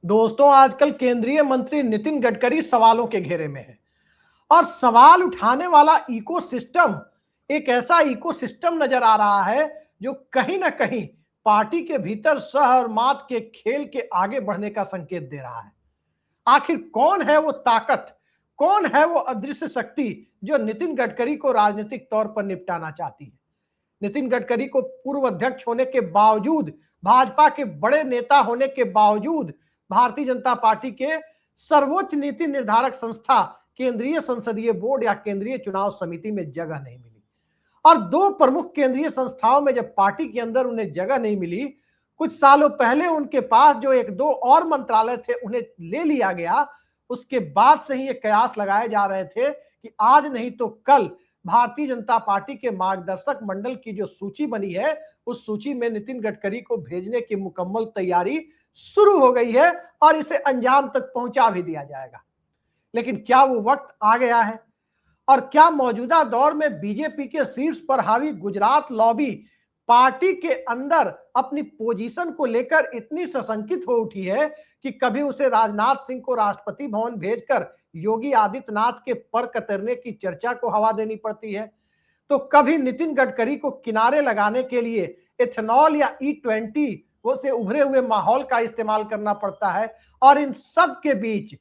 दोस्तों, आजकल केंद्रीय मंत्री नितिन गडकरी सवालों के घेरे में है और सवाल उठाने वाला इकोसिस्टम एक ऐसा इकोसिस्टम नजर आ रहा है जो कहीं ना कहीं पार्टी के भीतर सह और मात के खेल के आगे बढ़ने का संकेत दे रहा है। आखिर कौन है वो ताकत, कौन है वो अदृश्य शक्ति जो नितिन गडकरी को राजनीतिक तौर पर निपटाना चाहती है। नितिन गडकरी को पूर्व अध्यक्ष होने के बावजूद, भाजपा के बड़े नेता होने के बावजूद भारतीय जनता पार्टी के सर्वोच्च नीति निर्धारक संस्था केंद्रीय संसदीय बोर्ड या केंद्रीय चुनाव समिति में जगह नहीं मिली। और दो प्रमुख केंद्रीय संस्थाओं में जब पार्टी के अंदर उन्हें जगह नहीं मिली, कुछ सालों पहले उनके पास जो एक दो और मंत्रालय थे उन्हें ले लिया गया। उसके बाद से ही ये कयास लगाए जा रहे थे कि आज नहीं तो कल भारतीय जनता पार्टी के मार्गदर्शक मंडल की जो सूची बनी है उस सूची में नितिन गडकरी को भेजने की मुकम्मल तैयारी शुरू हो गई है और इसे अंजाम तक पहुंचा भी दिया जाएगा। लेकिन क्या वो वक्त आ गया है और क्या मौजूदा दौर में बीजेपी के शीर्ष पर हावी गुजरात लॉबी पार्टी के अंदर अपनी पोजीशन को लेकर इतनी सशंकित हो उठी है कि कभी उसे राजनाथ सिंह को राष्ट्रपति भवन भेजकर योगी आदित्यनाथ के पर कतरने की चर्चा को हवा देनी पड़ती है, तो कभी नितिन गडकरी को किनारे लगाने के लिए एथेनॉल या E20 से उभरे हुए माहौल का इस्तेमाल करना पड़ता है। और इन सब के बीच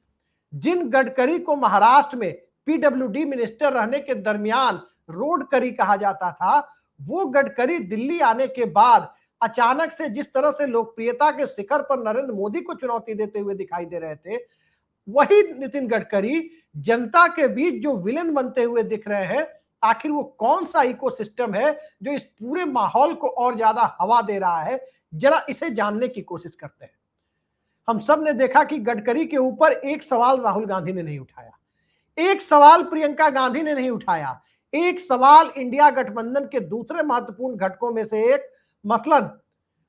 जिन गडकरी को महाराष्ट्र में PWD मिनिस्टर रहने के दरमियान रोड करी कहा जाता था, वो गडकरी दिल्ली आने के बाद अचानक से जिस तरह से लोकप्रियता के शिखर पर नरेंद्र मोदी को चुनौती देते हुए दिखाई दे रहे थे, वही नितिन गडकरी जनता के बीच जो विलेन बनते हुए दिख रहे हैं। आखिर वो कौन सा इकोसिस्टम है जो इस पूरे माहौल को और ज्यादा हवा दे रहा है, जरा इसे जानने की कोशिश करते हैं। हम सब ने देखा कि गडकरी के ऊपर एक सवाल राहुल गांधी ने नहीं उठाया, एक सवाल प्रियंका गांधी ने नहीं उठाया, एक सवाल इंडिया गठबंधन के दूसरे महत्वपूर्ण घटकों में से एक मसलन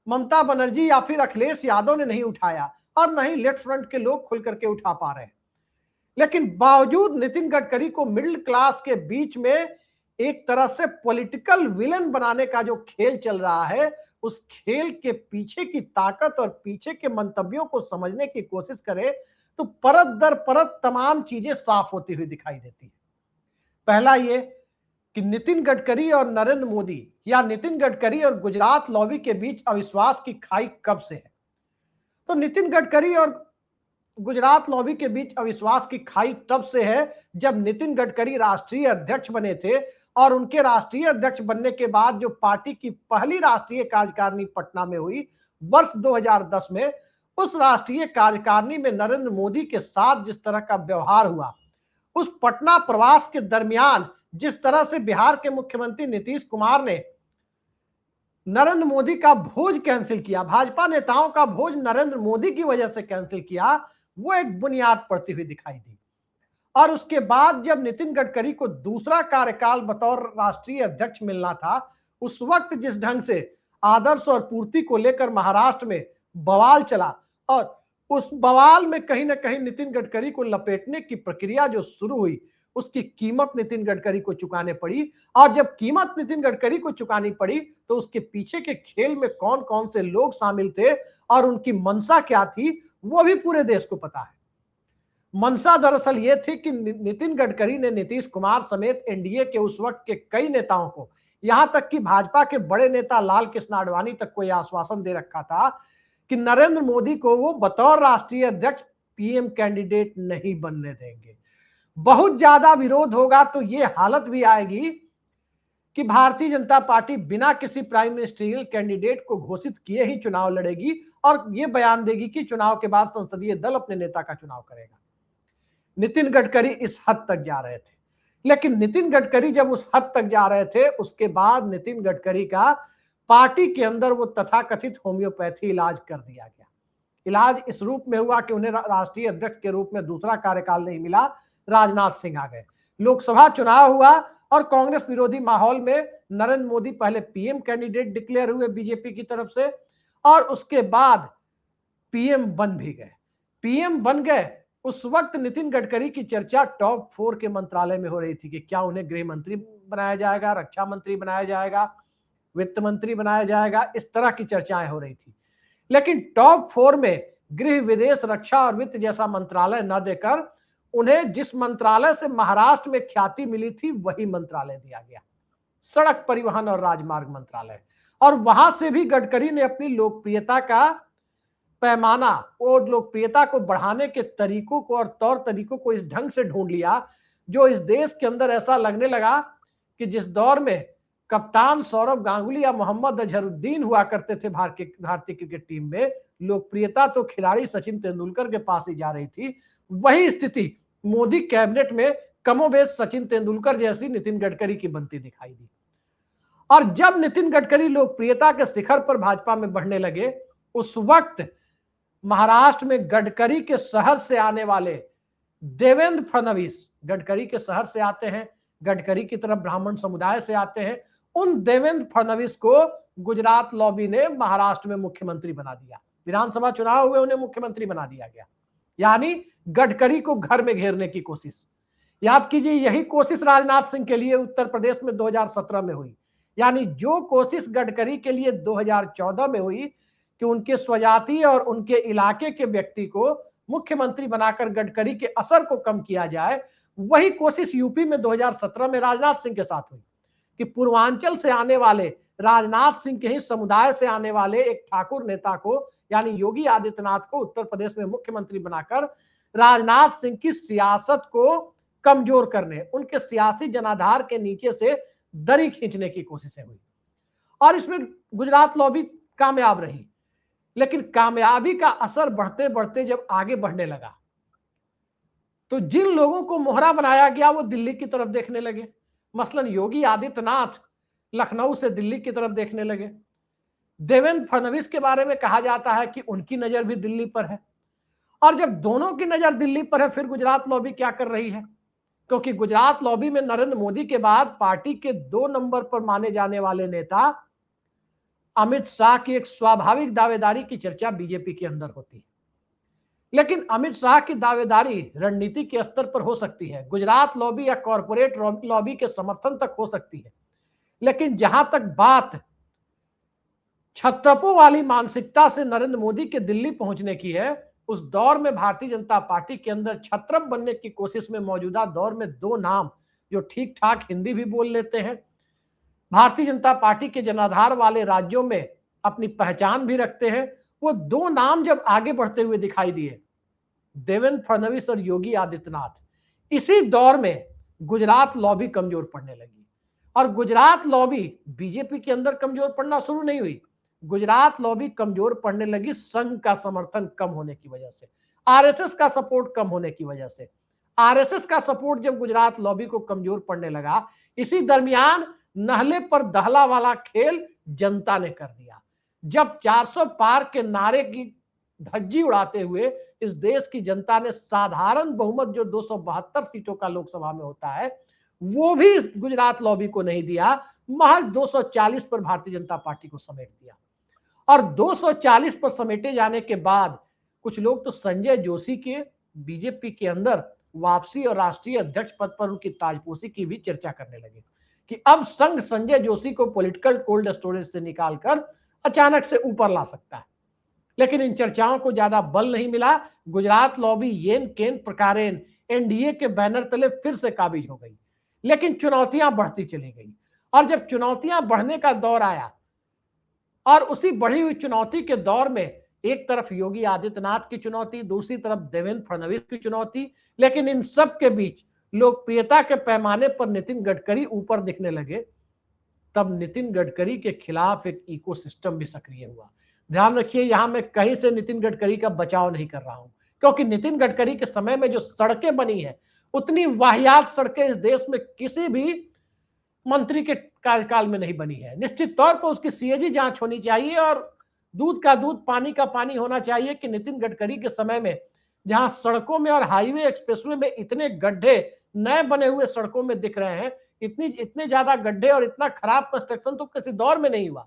ममता बनर्जी या फिर अखिलेश यादव ने नहीं उठाया और न ही लेफ्ट फ्रंट के लोग खुल करके उठा पा रहे हैं। लेकिन बावजूद नितिन गडकरी को मिडिल क्लास के बीच में एक तरह से पॉलिटिकल विलेन बनाने का जो खेल चल रहा है, उस खेल के पीछे की ताकत और पीछे के मंतव्यों को समझने की कोशिश करें तो परत दर परत तमाम चीजें साफ होती हुई दिखाई देती है। पहला ये कि नितिन गडकरी और नरेंद्र मोदी या नितिन गडकरी और गुजरात लॉबी के बीच अविश्वास की खाई कब से है। तो नितिन गडकरी और गुजरात लॉबी के बीच अविश्वास की खाई तब से है जब नितिन गडकरी राष्ट्रीय अध्यक्ष बने थे और उनके राष्ट्रीय अध्यक्ष बनने के बाद जो पार्टी की पहली राष्ट्रीय कार्यकारिणी पटना में हुई वर्ष 2010 में, उस राष्ट्रीय कार्यकारिणी में नरेंद्र मोदी के साथ जिस तरह का व्यवहार हुआ, उस पटना प्रवास के दरमियान जिस तरह से बिहार के मुख्यमंत्री नीतीश कुमार ने नरेंद्र मोदी का भोज कैंसिल किया, भाजपा नेताओं का भोज नरेंद्र मोदी की वजह से कैंसिल किया, वो एक बुनियाद पड़ती हुई दिखाई दी। और उसके बाद जब नितिन गडकरी को दूसरा कार्यकाल बतौर राष्ट्रीय अध्यक्ष मिलना था, उस वक्त जिस ढंग से आदर्श और पूर्ति को लेकर महाराष्ट्र में बवाल चला और उस बवाल में कहीं ना कहीं नितिन गडकरी को लपेटने की प्रक्रिया जो शुरू हुई, उसकी कीमत नितिन गडकरी को चुकाने पड़ी। और जब कीमत नितिन गडकरी को चुकानी पड़ी तो उसके पीछे के खेल में कौन कौन से लोग शामिल थे और उनकी मंशा क्या थी, वो भी पूरे देश को पता है। मंशा दरअसल ये थी कि नितिन गडकरी ने नीतीश कुमार समेत एनडीए के उस वक्त के कई नेताओं को, यहां तक कि भाजपा के बड़े नेता लाल कृष्ण आडवाणी तक को यह आश्वासन दे रखा था कि नरेंद्र मोदी को वो बतौर राष्ट्रीय अध्यक्ष पीएम कैंडिडेट नहीं बनने देंगे। बहुत ज्यादा विरोध होगा तो ये हालत भी आएगी कि भारतीय जनता पार्टी बिना किसी प्राइम मिनिस्ट्रियल कैंडिडेट को घोषित किए ही चुनाव लड़ेगी और ये बयान देगी कि चुनाव के बाद संसदीय दल अपने नेता का चुनाव करेगा। नितिन गडकरी इस हद तक जा रहे थे, लेकिन नितिन गडकरी जब उस हद तक जा रहे थे, उसके बाद नितिन गडकरी का पार्टी के अंदर वो तथाकथित होम्योपैथी इलाज कर दिया गया। इलाज इस रूप में हुआ कि उन्हें राष्ट्रीय अध्यक्ष के रूप में दूसरा कार्यकाल नहीं मिला, राजनाथ सिंह आ गए, लोकसभा चुनाव हुआ और कांग्रेस विरोधी माहौल में नरेंद्र मोदी पहले पीएम कैंडिडेट डिक्लेयर हुए बीजेपी की तरफ से और उसके बाद पीएम बन भी गए। पीएम बन गए उस वक्त नितिन गडकरी की चर्चा टॉप 4 के मंत्रालय में हो रही थी कि क्या उन्हें गृह मंत्री बनाया जाएगा, रक्षा मंत्री बनाया जाएगा, वित्त मंत्री बनाया जाएगा, इस तरह की चर्चाएं हो रही थी। लेकिन टॉप 4 में गृह, विदेश, रक्षा और वित्त जैसा मंत्रालय न देकर उन्हें जिस मंत्रालय से महाराष्ट्र में ख्याति मिली थी वही मंत्रालय दिया गया, सड़क परिवहन और राजमार्ग मंत्रालय। और वहां से भी गडकरी ने अपनी लोकप्रियता का पैमाना और लोकप्रियता को बढ़ाने के तरीकों को और तौर तरीकों को इस ढंग से ढूंढ लिया जो इस देश के अंदर ऐसा लगने लगा कि जिस दौर में कप्तान सौरव गांगुली या मोहम्मद अजहरुद्दीन हुआ करते थे भारतीय क्रिकेट टीम में, लोकप्रियता तो खिलाड़ी सचिन तेंदुलकर के पास ही जा रही थी, वही स्थिति मोदी कैबिनेट में कमोबेश सचिन तेंदुलकर जैसी नितिन गडकरी की बनती दिखाई दी। और जब नितिन गडकरी लोकप्रियता के शिखर पर भाजपा में बढ़ने लगे, उस वक्त महाराष्ट्र में गडकरी के शहर से आने वाले देवेंद्र फडणवीस, गडकरी के शहर से आते हैं, गडकरी की तरफ ब्राह्मण समुदाय से आते हैं, उन देवेंद्र फडणवीस को गुजरात लॉबी ने महाराष्ट्र में मुख्यमंत्री बना दिया। विधानसभा चुनाव हुए, उन्हें मुख्यमंत्री बना दिया गया। यानी गडकरी को घर में घेरने की कोशिश। याद कीजिए, यही कोशिश राजनाथ सिंह के लिए उत्तर प्रदेश में 2017 में हुई। यानी जो कोशिश गडकरी के लिए 2014 में हुई कि उनके स्वजाति और उनके इलाके के व्यक्ति को मुख्यमंत्री बनाकर गडकरी के असर को कम किया जाए, वही कोशिश यूपी में 2017 में राजनाथ सिंह के साथ हुई कि पूर्वांचल से आने वाले, राजनाथ सिंह के ही समुदाय से आने वाले एक ठाकुर नेता को, यानी योगी आदित्यनाथ को उत्तर प्रदेश में मुख्यमंत्री बनाकर राजनाथ सिंह की सियासत को कमजोर करने, उनके सियासी जनाधार के नीचे से दरी खींचने की कोशिशें हुई। और इसमें गुजरात लॉबी कामयाब रही, लेकिन कामयाबी का असर बढ़ते बढ़ते जब आगे बढ़ने लगा तो जिन लोगों को मोहरा बनाया गया वो दिल्ली की तरफ देखने लगे। मसलन योगी आदित्यनाथ लखनऊ से दिल्ली की तरफ देखने लगे। देवेंद्र फडणवीस के बारे में कहा जाता है कि उनकी नजर भी दिल्ली पर है। और जब दोनों की नजर दिल्ली पर है, फिर गुजरात लॉबी क्या कर रही है? क्योंकि गुजरात लॉबी में नरेंद्र मोदी के बाद पार्टी के 2 नंबर पर माने जाने वाले नेता अमित शाह की एक स्वाभाविक दावेदारी की चर्चा बीजेपी के अंदर होती है। लेकिन अमित शाह की दावेदारी रणनीति के स्तर पर हो सकती है, गुजरात लॉबी या कॉरपोरेट लॉबी के समर्थन तक हो सकती है, लेकिन जहां तक बात छत्रपों वाली मानसिकता से नरेंद्र मोदी के दिल्ली पहुंचने की है, उस दौर में भारतीय जनता पार्टी के अंदर छत्रप बनने की कोशिश में मौजूदा दौर में 2 नाम जो ठीक ठाक हिंदी भी बोल लेते हैं, भारतीय जनता पार्टी के जनाधार वाले राज्यों में अपनी पहचान भी रखते हैं, वो 2 नाम जब आगे बढ़ते हुए दिखाई दिए, देवेंद्र फडणवीस और योगी आदित्यनाथ, इसी दौर में गुजरात लॉबी कमजोर पड़ने लगी। और गुजरात लॉबी बीजेपी के अंदर कमजोर पड़ना शुरू नहीं हुई, गुजरात लॉबी कमजोर पड़ने लगी संघ का समर्थन कम होने की वजह से, आरएसएस का सपोर्ट कम होने की वजह से। आरएसएस का सपोर्ट जब गुजरात लॉबी को कमजोर पड़ने लगा, इसी दरमियान नहले पर दहला वाला खेल जनता ने कर दिया। जब 400 पार के नारे की धज्जी उड़ाते हुए इस देश की जनता ने साधारण बहुमत जो 272 सीटों का लोकसभा में होता है, वो भी गुजरात लॉबी को नहीं दिया, महज 240 पर भारतीय जनता पार्टी को समेट दिया। और 240 पर समेटे जाने के बाद कुछ लोग तो संजय जोशी के बीजेपी के अंदर वापसी और राष्ट्रीय अध्यक्ष पद पर उनकी ताजपोशी की भी चर्चा करने लगे कि अब संघ संजय जोशी को पॉलिटिकल कोल्ड स्टोरेज से निकालकर अचानक से ऊपर ला सकता है। लेकिन इन चर्चाओं को ज्यादा बल नहीं मिला। गुजरात लॉबी येन केन प्रकारेण एनडीए के बैनर तले फिर से काबिज हो गई, लेकिन चुनौतियां बढ़ती चली गई। और जब चुनौतियां बढ़ने का दौर आया और उसी बढ़ी हुई चुनौती के दौर में एक तरफ योगी आदित्यनाथ की चुनौती, दूसरी तरफ देवेंद्र फडणवीस की चुनौती, लेकिन इन सब के बीच लोकप्रियता के पैमाने पर नितिन गडकरी ऊपर दिखने लगे, तब नितिन गडकरी के खिलाफ एक इकोसिस्टम भी सक्रिय हुआ। ध्यान रखिए, यहां मैं कहीं से नितिन गडकरी का बचाव नहीं कर रहा हूं, क्योंकि नितिन गडकरी के समय में जो सड़कें बनी है, उतनी वाहियात सड़कें इस देश में किसी भी मंत्री के कार्यकाल में नहीं बनी है। निश्चित तौर पर उसकी सीएजी जांच होनी चाहिए और दूध का दूध पानी का पानी होना चाहिए कि नितिन गडकरी के समय में जहां सड़कों में और हाईवे एक्सप्रेसवे में इतने गड्ढे नए बने हुए सड़कों में दिख रहे हैं, इतने ज्यादा गड्ढे और इतना खराब कंस्ट्रक्शन तो किसी दौर में नहीं हुआ।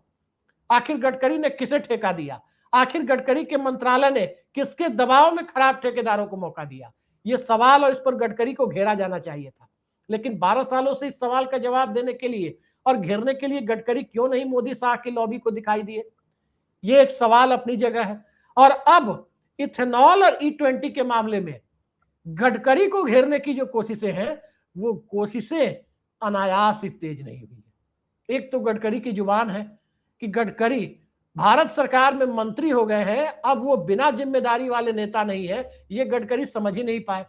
आखिर गडकरी ने किसे ठेका दिया? आखिर गडकरी के मंत्रालय ने किसके दबाव में खराब ठेकेदारों को मौका दिया? ये सवाल और इस पर गडकरी को घेरा जाना चाहिए था। लेकिन 12 सालों से इस सवाल का जवाब देने के लिए और घेरने के लिए गडकरी क्यों नहीं मोदी शाह की लॉबी को दिखाई दिए? ये एक सवाल अपनी जगह है। और अब इथेनॉल और E20 के मामले में गडकरी को घेरने की जो कोशिशें हैं वो कोशिशें अनायास ही तेज नहीं हुई है। एक तो गडकरी की जुबान है कि गडकरी भारत सरकार में मंत्री हो गए हैं, अब वो बिना जिम्मेदारी वाले नेता नहीं है, ये गडकरी समझ ही नहीं पाए।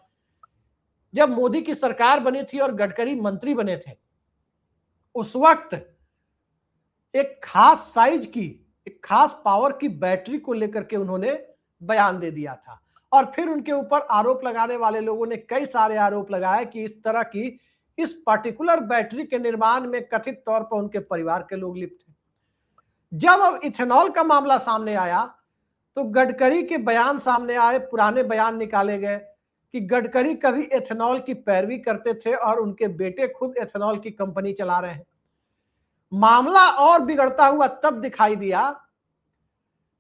जब मोदी की सरकार बनी थी और गडकरी मंत्री बने थे, उस वक्त एक खास साइज की, एक खास पावर की बैटरी को लेकर के उन्होंने बयान दे दिया था और फिर उनके ऊपर आरोप लगाने वाले लोगों ने कई सारे आरोप लगाए कि इस तरह की, इस पर्टिकुलर बैटरी के निर्माण में कथित तौर पर उनके परिवार के लोग लिप्त थे। जब अब इथेनॉल का मामला सामने आया तो गडकरी के बयान सामने आए, पुराने बयान निकाले गए कि गडकरी कभी इथेनॉल की पैरवी करते थे और उनके बेटे खुद इथेनॉल की कंपनी चला रहे हैं। मामला और बिगड़ता हुआ तब दिखाई दिया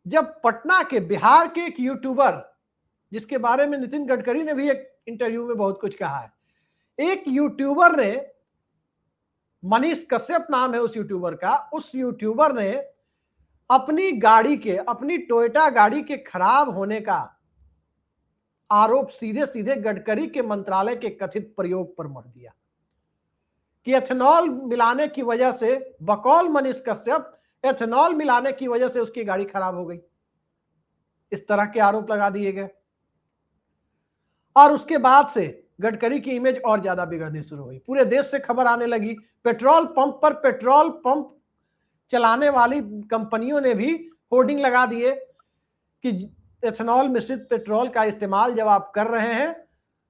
जब पटना के, बिहार के एक यूट्यूबर, जिसके बारे में नितिन गडकरी ने भी एक इंटरव्यू में बहुत कुछ कहा है, एक यूट्यूबर ने, मनीष कश्यप नाम है उस यूट्यूबर का, उस यूट्यूबर ने अपनी गाड़ी के, अपनी टोयोटा गाड़ी के खराब होने का आरोप सीधे सीधे गडकरी के मंत्रालय के कथित प्रयोग पर मढ़ दिया कि एथेनॉल मिलाने की वजह से, बकौल मनीष कश्यप, एथेनॉल मिलाने की वजह से उसकी गाड़ी खराब हो गई। इस तरह के आरोप लगा दिए गए और उसके बाद से गडकरी की इमेज और ज्यादा बिगड़नी शुरू हुई। पूरे देश से खबर आने लगी, पेट्रोल पंप पर पेट्रोल पंप चलाने वाली कंपनियों ने भी होर्डिंग लगा दिए कि एथेनॉल मिश्रित पेट्रोल का इस्तेमाल जब आप कर रहे हैं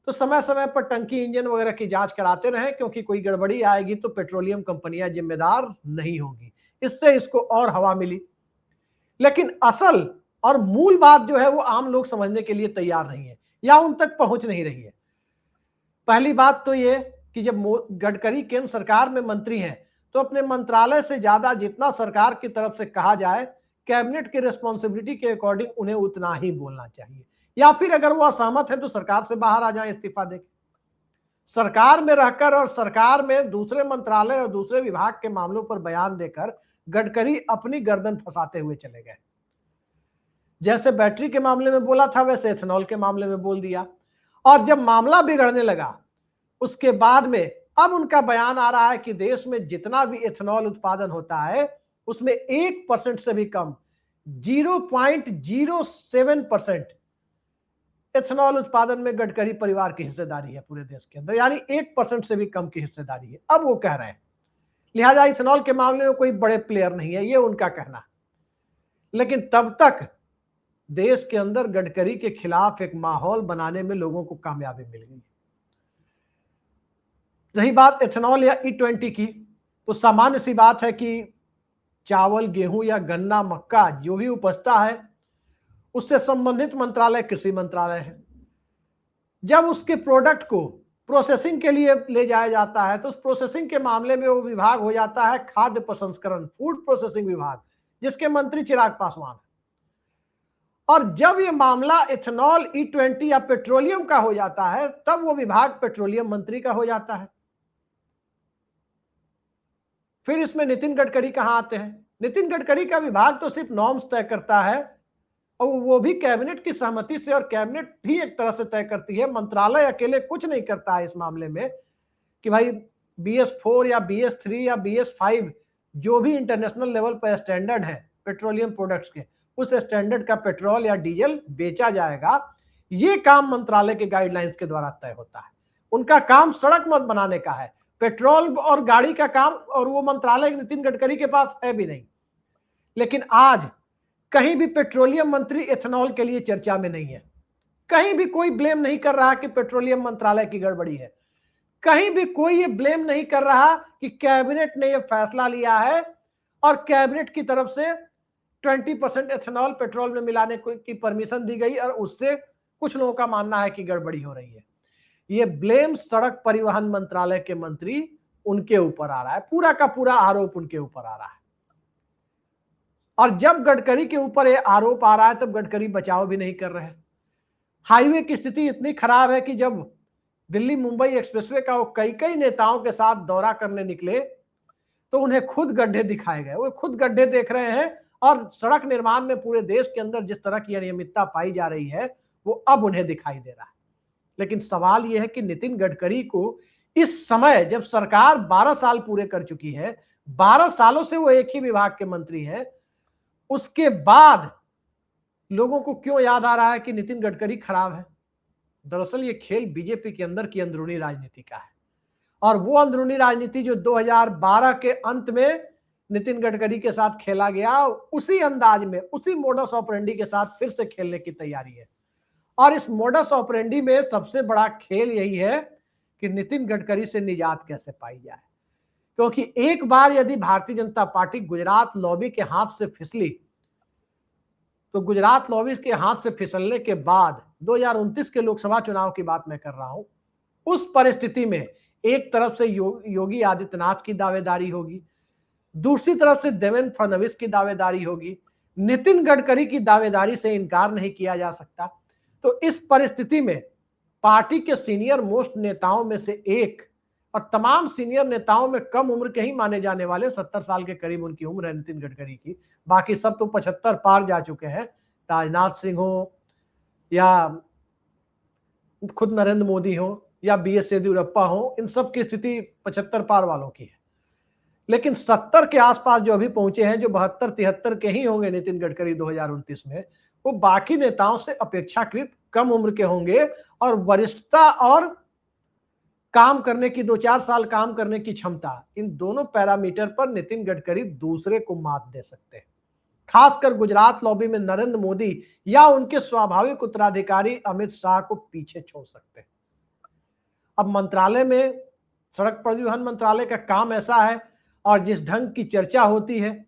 तो समय समय पर टंकी, इंजन वगैरह की जांच कराते रहें, क्योंकि कोई गड़बड़ी आएगी तो पेट्रोलियम कंपनियां जिम्मेदार नहीं होगी। इससे इसको और हवा मिली, लेकिन असल और मूल बात जो है वो आम लोग समझने के लिए तैयार नहीं है या उन तक पहुंच नहीं रही है। पहली बात तो ये कि जब गडकरी केंद्र सरकार में मंत्री हैं तो अपने मंत्रालय से ज्यादा जितना सरकार की तरफ से कहा जाए, कैबिनेट की रिस्पॉन्सिबिलिटी के अकॉर्डिंग उन्हें उतना ही बोलना चाहिए, या फिर अगर वो असहमत है तो सरकार से बाहर आ जाए, इस्तीफा देकर। सरकार में रहकर और सरकार में दूसरे मंत्रालय और दूसरे विभाग के मामलों पर बयान देकर गडकरी अपनी गर्दन फंसाते हुए चले गए। जैसे बैटरी के मामले में बोला था वैसे एथेनॉल के मामले में बोल दिया, और जब मामला बिगड़ने लगा उसके बाद में अब उनका बयान आ रहा है कि देश में जितना भी एथेनॉल उत्पादन होता है उसमें 1% से भी कम, 0.07% एथेनॉल उत्पादन में गडकरी परिवार की हिस्सेदारी है पूरे देश के अंदर, यानी 1% से भी कम की हिस्सेदारी है। अब वो कह रहे हैं, लिहाजा इथेनॉल के मामले में कोई बड़े प्लेयर नहीं है, ये उनका कहना है। लेकिन तब तक देश के अंदर गडकरी के खिलाफ एक माहौल बनाने में लोगों को कामयाबी मिल गई। रही बात एथेनॉल या E20 की, तो सामान्य सी बात है कि चावल, गेहूं या गन्ना, मक्का जो भी उपजता है उससे संबंधित मंत्रालय कृषि मंत्रालय है। जब उसके प्रोडक्ट को प्रोसेसिंग के लिए ले जाया जाता है तो उस प्रोसेसिंग के मामले में वो विभाग हो जाता है खाद्य प्रसंस्करण, फूड प्रोसेसिंग विभाग, जिसके मंत्री चिराग पासवान है। और जब ये मामला इथेनॉल, E20 या पेट्रोलियम का हो जाता है तब वो विभाग पेट्रोलियम मंत्री का हो जाता है। फिर इसमें नितिन गडकरी कहां आते हैं? नितिन गडकरी का विभाग तो सिर्फ नॉर्म्स तय करता है और वो भी कैबिनेट की सहमति से, और कैबिनेट ही एक तरह से तय करती है। मंत्रालय अकेले कुछ नहीं करता है इस मामले में कि भाई BS4 या BS3 या BS5 जो भी इंटरनेशनल लेवल पर स्टैंडर्ड है पेट्रोलियम प्रोडक्ट्स के, उस स्टैंडर्ड का पेट्रोल या डीजल बेचा जाएगा, ये काम मंत्रालय के गाइडलाइंस के द्वारा तय होता है। उनका काम सड़क मत बनाने का है, पेट्रोल और गाड़ी का काम, और वो मंत्रालय नितिन गडकरी के पास है भी नहीं। लेकिन आज कहीं भी पेट्रोलियम मंत्री एथेनॉल के लिए चर्चा में नहीं है। कहीं भी कोई ब्लेम नहीं कर रहा कि पेट्रोलियम मंत्रालय की गड़बड़ी है। कहीं भी कोई ये ब्लेम नहीं कर रहा कि कैबिनेट ने ये फैसला लिया है और कैबिनेट की तरफ से 20% एथेनॉल पेट्रोल में मिलाने की परमिशन दी गई और उससे कुछ लोगों का मानना है कि गड़बड़ी हो रही है। ये ब्लेम सड़क परिवहन मंत्रालय के मंत्री उनके ऊपर आ रहा है, पूरा का पूरा आरोप उनके ऊपर आ रहा है। और जब गडकरी के ऊपर ये आरोप आ रहा है तब गडकरी बचाव भी नहीं कर रहे हैं। हाईवे की स्थिति इतनी खराब है कि जब दिल्ली मुंबई एक्सप्रेसवे का वो कई कई नेताओं के साथ दौरा करने निकले तो उन्हें खुद गड्ढे दिखाए गए। वो खुद गड्ढे देख रहे हैं और सड़क निर्माण में पूरे देश के अंदर जिस तरह की अनियमितता पाई जा रही है वो अब उन्हें दिखाई दे रहा है। लेकिन सवाल यह है कि नितिन गडकरी को इस समय जब सरकार 12 साल पूरे कर चुकी है, 12 सालों से वो एक ही विभाग के मंत्री हैं, उसके बाद लोगों को क्यों याद आ रहा है कि नितिन गडकरी खराब है? दरअसल ये खेल बीजेपी के अंदर की अंदरूनी राजनीति का है, और वो अंदरूनी राजनीति जो 2012 के अंत में नितिन गडकरी के साथ खेला गया, उसी अंदाज में, उसी मोडस ऑपरेंडी के साथ फिर से खेलने की तैयारी है। और इस मोडस ऑपरेंडी में सबसे बड़ा खेल यही है कि नितिन गडकरी से निजात कैसे पाई जाए, क्योंकि एक बार यदि भारतीय जनता पार्टी गुजरात लॉबी के हाथ से फिसली, तो गुजरात लॉबी के हाथ से फिसलने के बाद 2029 के लोकसभा चुनाव की बात मैं कर रहा हूं, उस परिस्थिति में एक तरफ से योगी आदित्यनाथ की दावेदारी होगी, दूसरी तरफ से देवेंद्र फडणवीस की दावेदारी होगी, नितिन गडकरी की दावेदारी से इनकार नहीं किया जा सकता। तो इस परिस्थिति में पार्टी के सीनियर मोस्ट नेताओं में से एक, और तमाम सीनियर नेताओं में कम उम्र के ही माने जाने वाले, 70 साल के करीब उनकी उम्र है नितिन गडकरी की, बाकी सब तो 75 पार जा चुके हैं, राजनाथ सिंह हो या खुद नरेंद्र मोदी हो या BS येदियुरप्पा हो, इन सब की स्थिति 75 पार वालों की है। लेकिन 70 के आसपास जो अभी पहुंचे हैं, जो 72-73 के ही होंगे नितिन गडकरी 2029 में, वो बाकी नेताओं से अपेक्षाकृत कम उम्र के होंगे, और वरिष्ठता और काम करने की 2-4 साल काम करने की क्षमता, इन दोनों पैरामीटर पर नितिन गडकरी दूसरे को मात दे सकते हैं। खासकर गुजरात लॉबी में नरेंद्र मोदी या उनके स्वाभाविक उत्तराधिकारी अमित शाह को पीछे छोड़ सकते हैं। अब मंत्रालय में, सड़क परिवहन मंत्रालय का काम ऐसा है, और जिस ढंग की चर्चा होती है,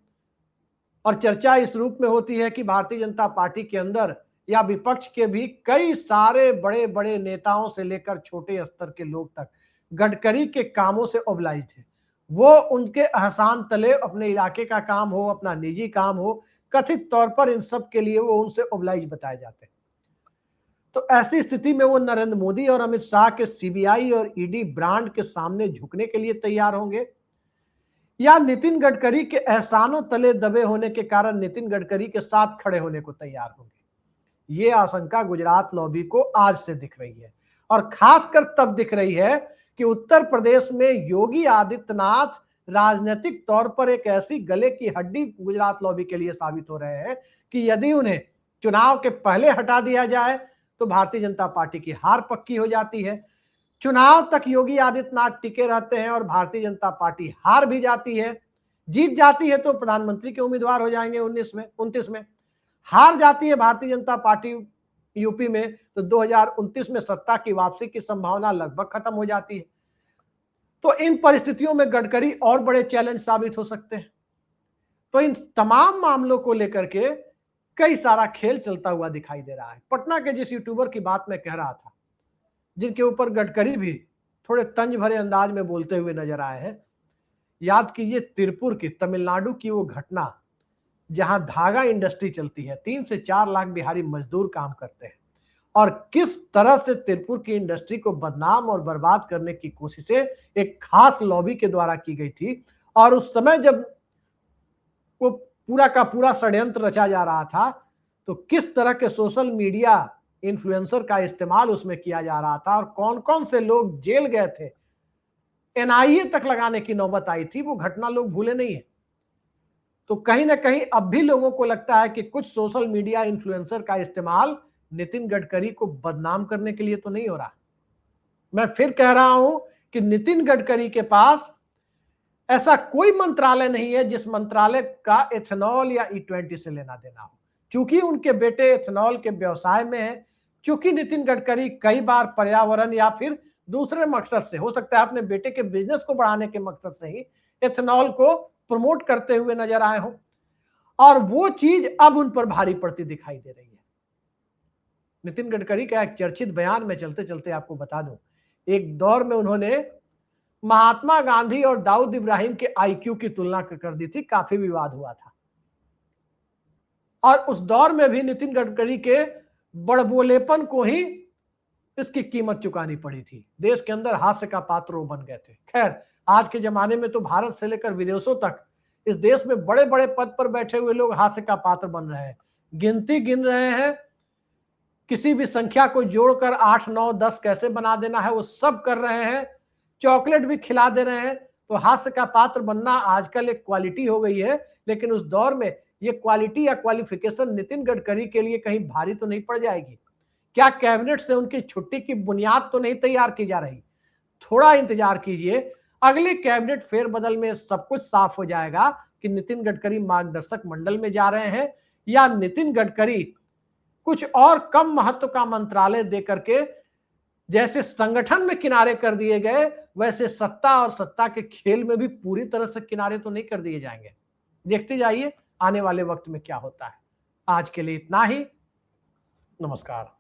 और चर्चा इस रूप में होती है कि भारतीय जनता पार्टी के अंदर या विपक्ष के भी कई सारे बड़े बड़े नेताओं से लेकर छोटे स्तर के लोग तक गडकरी के कामों से ओबलाइज्ड है। वो उनके एहसान तले, अपने इलाके का काम हो, अपना निजी काम हो, कथित तौर पर इन सब के लिए वो उनसे ओबलाइज बताए जाते हैं। तो ऐसी स्थिति में वो नरेंद्र मोदी और अमित शाह के CBI और ED ब्रांड के सामने झुकने के लिए तैयार होंगे, या नितिन गडकरी के एहसानों तले दबे होने के कारण नितिन गडकरी के साथ खड़े होने को तैयार होंगे। ये आशंका गुजरात लॉबी को आज से दिख रही है, और खासकर तब दिख रही है कि उत्तर प्रदेश में योगी आदित्यनाथ राजनीतिक तौर पर एक ऐसी गले की हड्डी गुजरात लॉबी के लिए साबित हो रहे हैं कि यदि उन्हें चुनाव के पहले हटा दिया जाए तो भारतीय जनता पार्टी की हार पक्की हो जाती है। चुनाव तक योगी आदित्यनाथ टिके रहते हैं और भारतीय जनता पार्टी हार भी जाती है, जीत जाती है तो प्रधानमंत्री के उम्मीदवार हो जाएंगे 29 में, हार जाती है भारतीय जनता पार्टी यूपी में, तो 2029 में सत्ता की वापसी की संभावना लगभग खत्म हो जाती है। तो इन परिस्थितियों में गडकरी और बड़े चैलेंज साबित हो सकते हैं। तो इन तमाम मामलों को लेकर के कई सारा खेल चलता हुआ दिखाई दे रहा है। पटना के जिस यूट्यूबर की बात मैं कह रहा था, जिनके ऊपर गडकरी भी थोड़े तंज भरे अंदाज में बोलते हुए नजर आए हैं, याद कीजिए तिरुपुर की, तमिलनाडु की वो घटना जहां धागा इंडस्ट्री चलती है, 3 से 4 लाख बिहारी मजदूर काम करते हैं, और किस तरह से तिरुपुर की इंडस्ट्री को बदनाम और बर्बाद करने की कोशिशें एक खास लॉबी के द्वारा की गई थी। और उस समय जब वो पूरा का पूरा षड्यंत्र रचा जा रहा था, तो किस तरह के सोशल मीडिया इन्फ्लुएंसर का इस्तेमाल उसमें किया जा रहा था, और कौन कौन से लोग जेल गए थे, NIA तक लगाने की नौबत आई थी, वो घटना लोग भूले नहीं है। तो कहीं ना कहीं अब भी लोगों को लगता है कि कुछ सोशल मीडिया इन्फ्लुएंसर का इस्तेमाल नितिन गडकरी को बदनाम करने के लिए तो नहीं हो रहा। मैं फिर कह रहा हूं कि नितिन गडकरी के पास ऐसा कोई मंत्रालय नहीं है जिस मंत्रालय का एथेनॉल या E20 से लेना देना हो। चूंकि उनके बेटे एथेनॉल के व्यवसाय में है, चूंकि नितिन गडकरी कई बार पर्यावरण या फिर दूसरे मकसद से, हो सकता है अपने बेटे के बिजनेस को बढ़ाने के मकसद से ही एथेनॉल को प्रमोट करते हुए नजर आए हो, और वो चीज अब उन पर भारी पड़ती दिखाई दे रही है। नितिन गडकरी का एक चर्चित बयान में चलते चलते आपको बता दूं, एक दौर में उन्होंने महात्मा गांधी और दाऊद इब्राहिम के IQ की तुलना कर दी थी, काफी विवाद हुआ था। और उस दौर में भी नितिन गडकरी के बड़बोलेपन को ही इसकी कीमत चुकानी पड़ी थी। देश के अंदर हास्य का पात्र वो बन गए थे। खैर, आज के जमाने में तो भारत से लेकर विदेशों तक इस देश में बड़े बड़े पद पर बैठे हुए लोग हास्य का पात्र बन रहे हैं। गिनती गिन रहे हैं, किसी भी संख्या को जोड़कर 8, 9, 10 कैसे बना देना है वो सब कर रहे हैं। चॉकलेट भी खिला दे रहे हैं। तो हास्य का पात्र बनना आजकल एक क्वालिटी हो गई है, लेकिन उस दौर में ये क्वालिटी या क्वालिफिकेशन नितिन गडकरी के लिए कहीं भारी तो नहीं पड़ जाएगी? क्या कैबिनेट से उनकी छुट्टी की बुनियाद तो नहीं तैयार की जा रही? थोड़ा इंतजार कीजिए, अगले कैबिनेट फेरबदल में सब कुछ साफ हो जाएगा कि नितिन गडकरी मार्गदर्शक मंडल में जा रहे हैं या नितिन गडकरी कुछ और कम महत्व का मंत्रालय देकर के जैसे संगठन में किनारे कर दिए गए, वैसे सत्ता और सत्ता के खेल में भी पूरी तरह से किनारे तो नहीं कर दिए जाएंगे। देखते जाइए आने वाले वक्त में क्या होता है। आज के लिए इतना ही। नमस्कार।